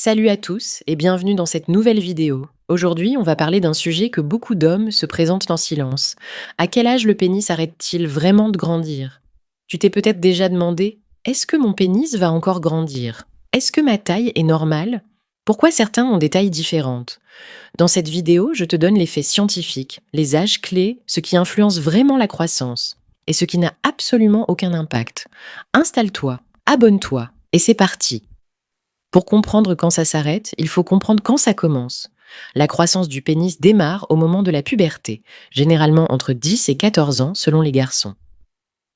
Salut à tous et bienvenue dans cette nouvelle vidéo. Aujourd'hui, on va parler d'un sujet que beaucoup d'hommes se présentent en silence. À quel âge le pénis arrête-t-il vraiment de grandir? Tu t'es peut-être déjà demandé, est-ce que mon pénis va encore grandir? Est-ce que ma taille est normale? Pourquoi certains ont des tailles différentes? Dans cette vidéo, je te donne les faits scientifiques, les âges clés, ce qui influence vraiment la croissance et ce qui n'a absolument aucun impact. Installe-toi, abonne-toi et c'est parti. Pour comprendre quand ça s'arrête, il faut comprendre quand ça commence. La croissance du pénis démarre au moment de la puberté, généralement entre 10 et 14 ans selon les garçons.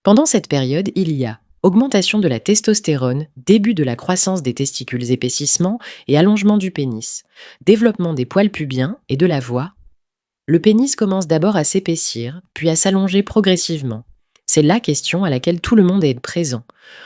Pendant cette période, il y a augmentation de la testostérone, début de la croissance des testicules, épaississement et allongement du pénis, développement des poils pubiens et de la voix. Le pénis commence d'abord à s'épaissir, puis à s'allonger progressivement. C'est la question à laquelle tout le monde est présent.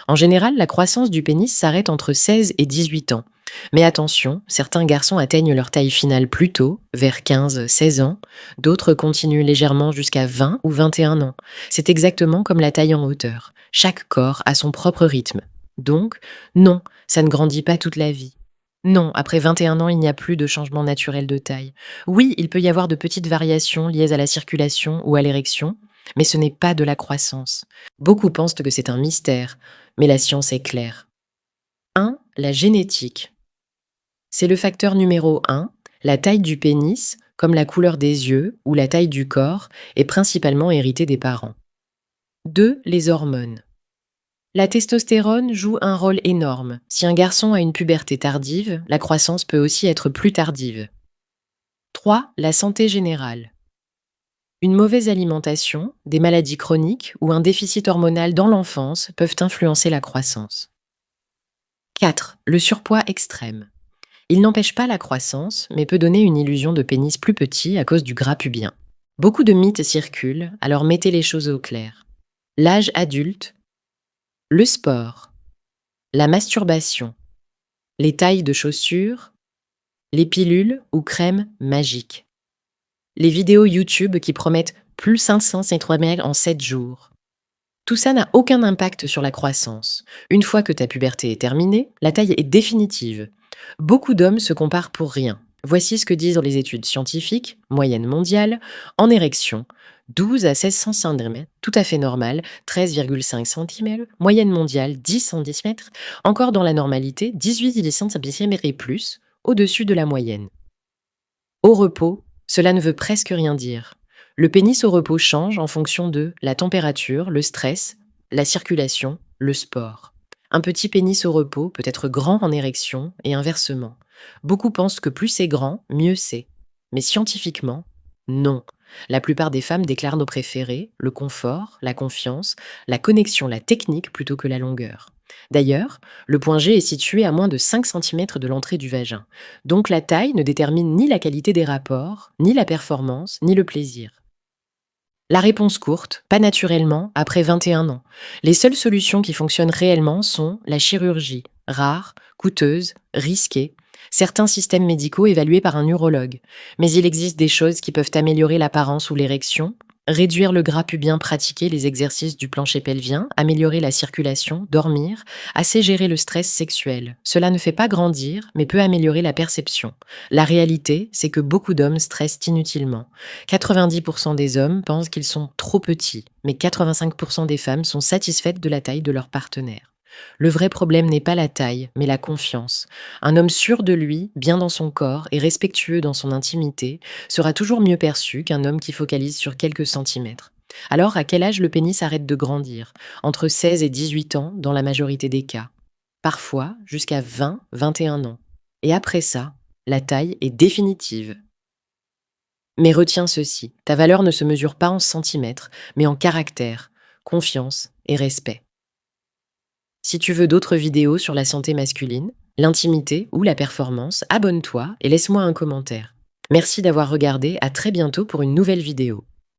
En général, la croissance du pénis s'arrête entre 16 et 18 ans. Mais attention, certains garçons atteignent leur taille finale plus tôt, vers 15-16 ans, d'autres continuent légèrement jusqu'à 20 ou 21 ans. C'est exactement comme la taille en hauteur. Chaque corps a son propre rythme. Donc, non, ça ne grandit pas toute la vie. Non, après 21 ans, il n'y a plus de changement naturel de taille. Oui, il peut y avoir de petites variations liées à la circulation ou à l'érection, mais ce n'est pas de la croissance. Beaucoup pensent que c'est un mystère, mais la science est claire. 1. La génétique. C'est le facteur numéro 1. La taille du pénis, comme la couleur des yeux ou la taille du corps, est principalement héritée des parents. 2. Les hormones. La testostérone joue un rôle énorme. Si un garçon a une puberté tardive, la croissance peut aussi être plus tardive. 3. La santé générale. Une mauvaise alimentation, des maladies chroniques ou un déficit hormonal dans l'enfance peuvent influencer la croissance. 4. Le surpoids extrême. Il n'empêche pas la croissance, mais peut donner une illusion de pénis plus petit à cause du gras pubien. Beaucoup de mythes circulent, alors mettez les choses au clair. L'âge adulte, le sport, la masturbation, les tailles de chaussures, les pilules ou crèmes magiques, les vidéos YouTube qui promettent plus 500 cm en 7 jours. Tout ça n'a aucun impact sur la croissance. Une fois que ta puberté est terminée, la taille est définitive. Beaucoup d'hommes se comparent pour rien. Voici ce que disent les études scientifiques, moyenne mondiale, en érection, 12 à 16 cm, tout à fait normal, 13,5 cm, moyenne mondiale 10 cm, encore dans la normalité, 18 cm et plus, au-dessus de la moyenne. Au repos, cela ne veut presque rien dire. Le pénis au repos change en fonction de la température, le stress, la circulation, le sport. Un petit pénis au repos peut être grand en érection et inversement. Beaucoup pensent que plus c'est grand, mieux c'est. Mais scientifiquement, non. La plupart des femmes déclarent nos préférés, le confort, la confiance, la connexion, la technique plutôt que la longueur. D'ailleurs, le point G est situé à moins de 5 cm de l'entrée du vagin. Donc la taille ne détermine ni la qualité des rapports, ni la performance, ni le plaisir. La réponse courte, pas naturellement, après 21 ans. Les seules solutions qui fonctionnent réellement sont la chirurgie, rare, coûteuse, risquée, certains systèmes médicaux évalués par un urologue. Mais il existe des choses qui peuvent améliorer l'apparence ou l'érection, réduire le gras pubien, pratiquer les exercices du plancher pelvien, améliorer la circulation, dormir, assez gérer le stress sexuel. Cela ne fait pas grandir, mais peut améliorer la perception. La réalité, c'est que beaucoup d'hommes stressent inutilement. 90% des hommes pensent qu'ils sont trop petits, mais 85% des femmes sont satisfaites de la taille de leur partenaire. Le vrai problème n'est pas la taille, mais la confiance. Un homme sûr de lui, bien dans son corps et respectueux dans son intimité, sera toujours mieux perçu qu'un homme qui focalise sur quelques centimètres. Alors, à quel âge le pénis arrête de grandir? Entre 16 et 18 ans, dans la majorité des cas. Parfois, jusqu'à 20-21 ans. Et après ça, la taille est définitive. Mais retiens ceci, ta valeur ne se mesure pas en centimètres, mais en caractère, confiance et respect. Si tu veux d'autres vidéos sur la santé masculine, l'intimité ou la performance, abonne-toi et laisse-moi un commentaire. Merci d'avoir regardé, à très bientôt pour une nouvelle vidéo.